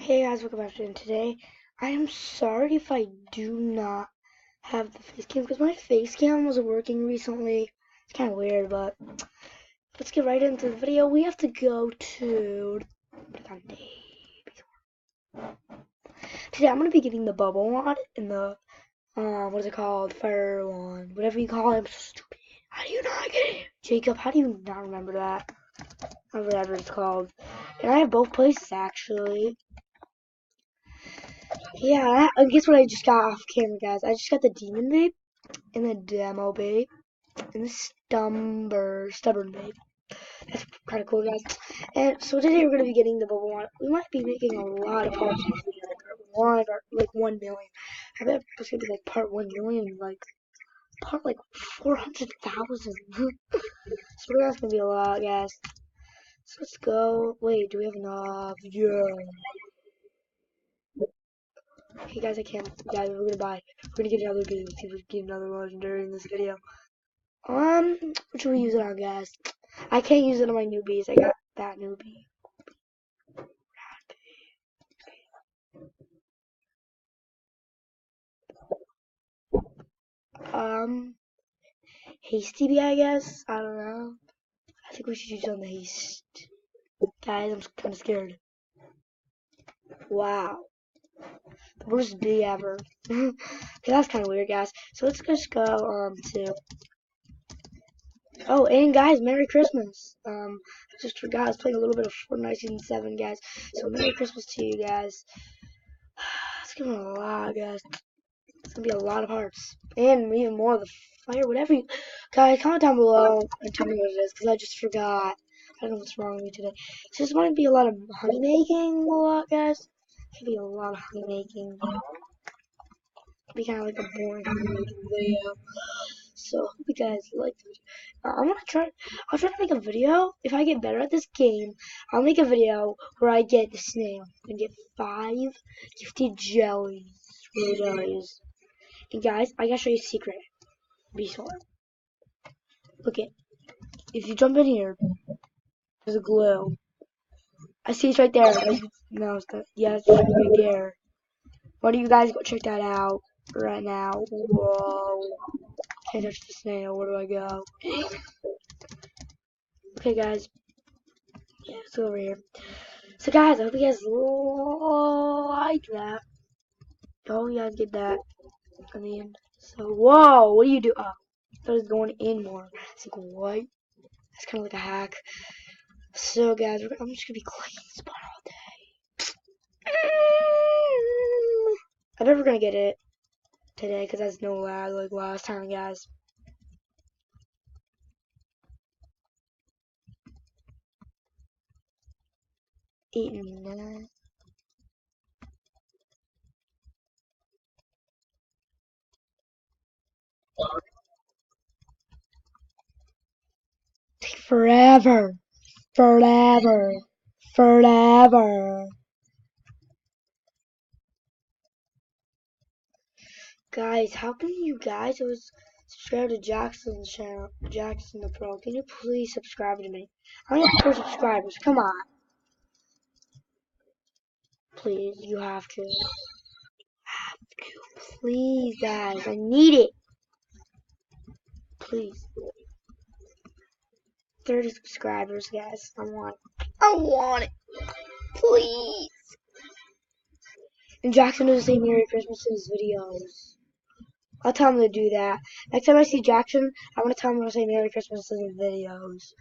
Hey guys, welcome back to it. Today. I am sorry if I do not have the face cam because my face cam wasn't working recently. It's kind of weird, but let's get right into the video. We have to go to today. I'm gonna be getting the bubble wand and the what is it called? Fire wand, whatever you call it. I'm so stupid. How do you not get it, Jacob? How do you not remember that? Or whatever it's called. And I have both places actually. Yeah, and guess what I just got off camera, guys? I just got the demon babe and the demo babe and the stubborn babe. That's kind of cool, guys. And so today we're gonna be getting the bubble one. We might be making a lot of parts in this video, like 1 million. I bet it's gonna be like part 1 million, like part like 400,000. So that's gonna be a lot, guys. So let's go. Wait, do we have enough? Yeah. Hey guys, I can't. Guys, we're gonna buy. We're gonna get another game. See if we can get another legendary in this video. What should we use it on, guys? I can't use it on my newbies. I got that newbie. Hasty bee, I guess. I don't know. I think we should use it on the haste. Guys, I'm kind of scared. Wow, the worst bee ever. Okay, that's kind of weird, guys. So let's just go to. Oh, and guys, Merry Christmas. I just forgot I was playing a little bit of Fortnite Season 7, guys. So Merry Christmas to you guys. It's gonna be a lot, guys. It's gonna be a lot of hearts. And even more of the fire, whatever you guys, comment down below and tell me what it is, because I just forgot. I don't know what's wrong with me today. So this might be a lot of honey making a lot, guys. It could be a lot of honey making. It'd be kinda like a boring honey making video. So I hope you guys like the video. I'll try to make a video. If I get better at this game, I'll make a video where I get the snail and get 5 gifted jellies. Jellies. And guys, I gotta show you a secret. Beeswarm. Look it. If you jump in here, there's a glue. I see it's right there. No, it's not. Yeah, it's right there. Why don't you guys go check that out right now? Whoa. Can't touch the snail. Where do I go? Okay, guys. Yeah, let's go over here. So, guys, I hope you guys like that. Oh, you guys get that in the end. So, whoa, what do you do? Oh, I thought it was going in more. It's like, what? That's kind of like a hack. So, guys, I'm just gonna be cleaning this spot all day. I'm never gonna get it today because that's no lag like last time, guys. Eating that. Take forever, forever, forever. Guys, how can you guys always subscribe to Jackson's channel, Jackson the Pro? Can you please subscribe to me? I need 4 subscribers. Come on, please. You have to. Please, guys. I need it. Please. 30 subscribers, guys. I want it. I want it. Please. And Jackson doesn't say Merry Christmas in his videos. I'll tell him to do that. Next time I see Jackson, I want to tell him to say Merry Christmas in his videos.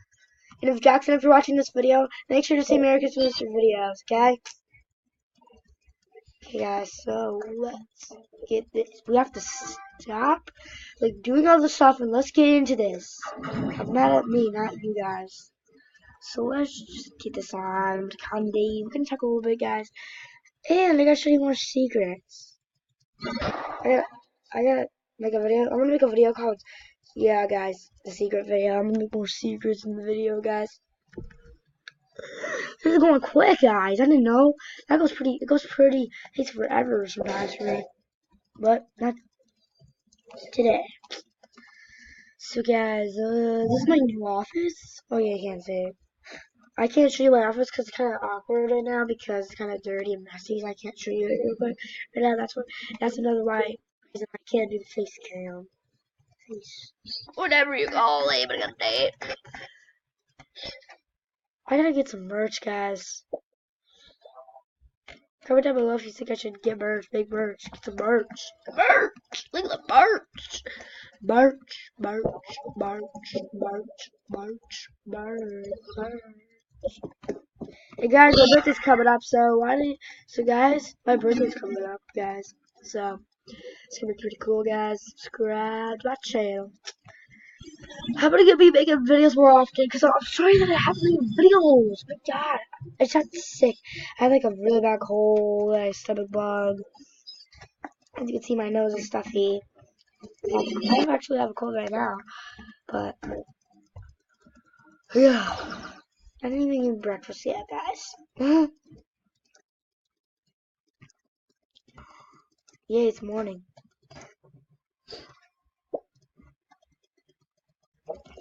And if Jackson, if you're watching this video, make sure to say Merry Christmas in your videos, okay? Okay, guys, so let's get this. We have to stop, like, doing all the stuff and let's get into this. I'm mad at me, not you guys. So let's just get this on. Candy. We can talk a little bit, guys. And I gotta show you more secrets. I gotta make a video. I'm gonna make a video called, yeah, guys, the secret video. I'm gonna make more secrets in the video, guys. This is going quick, guys. I didn't know. That goes pretty. It goes pretty. It takes forever sometimes for me, but not today. So, guys, this is my new office. Oh yeah, I can't say it. I can't show you my office because it's kind of awkward right now because it's kind of dirty and messy. So I can't show you it real quick right now. That's another reason I can't do the face cam. Face. Whatever you call it, but I got date. I gotta get some merch, guys. Comment down below if you think I should get merch, big merch, get some merch. Merch! Look at the merch! Merch, merch, merch, merch, merch, merch, merch. Hey guys, my birthday's coming up, so guys, my birthday's coming up, guys. So, it's gonna be pretty cool, guys. Subscribe to my channel. I'm gonna be making videos more often, because I'm sorry that I haven't made videos. My god, I just got sick. I had like a really bad cold, a stomach bug. As you can see, my nose is stuffy. I actually have a cold right now, but yeah, I didn't even eat breakfast yet, guys. Yeah, it's morning.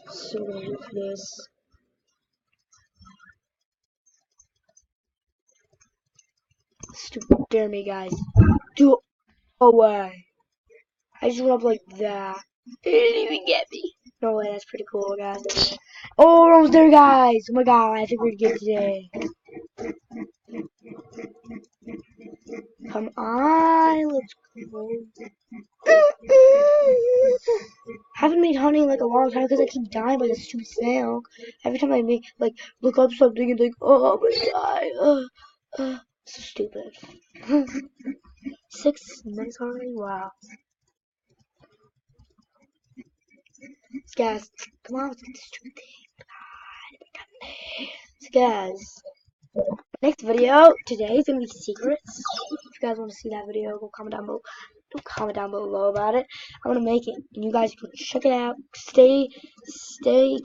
So we're gonna do this. Stupid, dare me, guys. Do away. I just went up like that. They didn't even get me. No way, that's pretty cool, guys. Oh, we're almost there, guys. Oh my god, I think we're gonna get today. Come on, let's go. Haven't made honey in like a long time because I keep dying by this stupid snail. Every time I make look up something and like, oh, I'm gonna die. So stupid. 6 minutes already. Wow. Guys, come on, let's get this stupid thing. So guys, next video today is gonna be secrets. If you guys want to see that video, go comment down below. Don't comment down below about it. I'm gonna make it, and you guys can check it out. Stay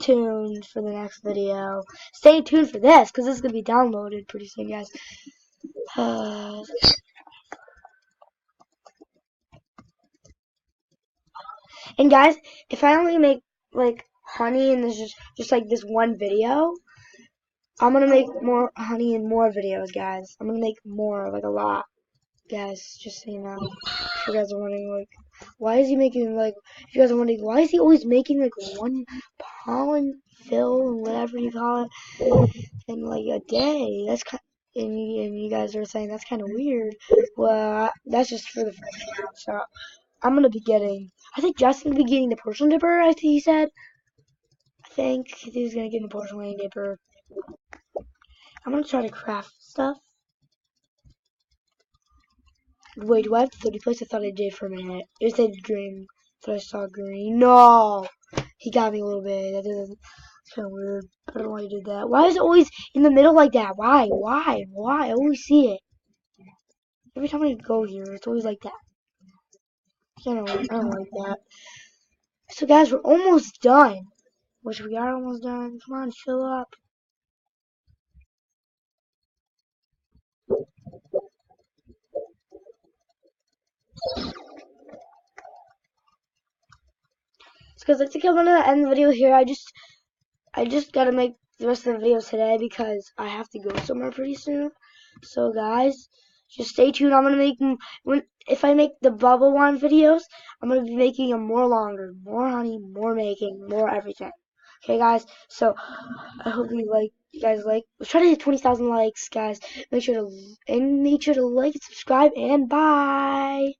tuned for the next video. Stay tuned for this, because this is gonna be downloaded pretty soon, guys. And guys, if I only make like honey and there's just like this one video, I'm gonna make more honey and more videos, guys. I'm gonna make more, like a lot, guys. Just so you know. If you guys are wondering, like, why is he making like? If you guys are wondering, why is he always making like one pollen fill and whatever you call it in like a day? That's kind. And you guys are saying that's kind of weird. Well, that's just for the first round. So I'm gonna be getting. I think Justin's gonna be getting the porcelain dipper. I think he said. I think he's gonna get the porcelain dipper. I'm gonna try to craft stuff. Wait, do I have the 30 place? I thought I did for a minute. It said green. I thought I saw green. No! He got me a little bit. That doesn't. It's kind of weird. I don't know why he did that. Why is it always in the middle like that? Why? Why? Why? I always see it. Every time I go here, it's always like that. I don't like that. So guys, we're almost done. Which we are almost done. Come on, fill up. Because I think I'm gonna end the video here. I just gotta make the rest of the videos today because I have to go somewhere pretty soon. So guys, just stay tuned. I'm gonna make if I make the bubble one videos, I'm gonna be making them more longer, more honey, more making, more everything. Okay, guys. So I hope you guys like. Let's try to hit 20,000 likes, guys. Make sure to like, subscribe, and bye.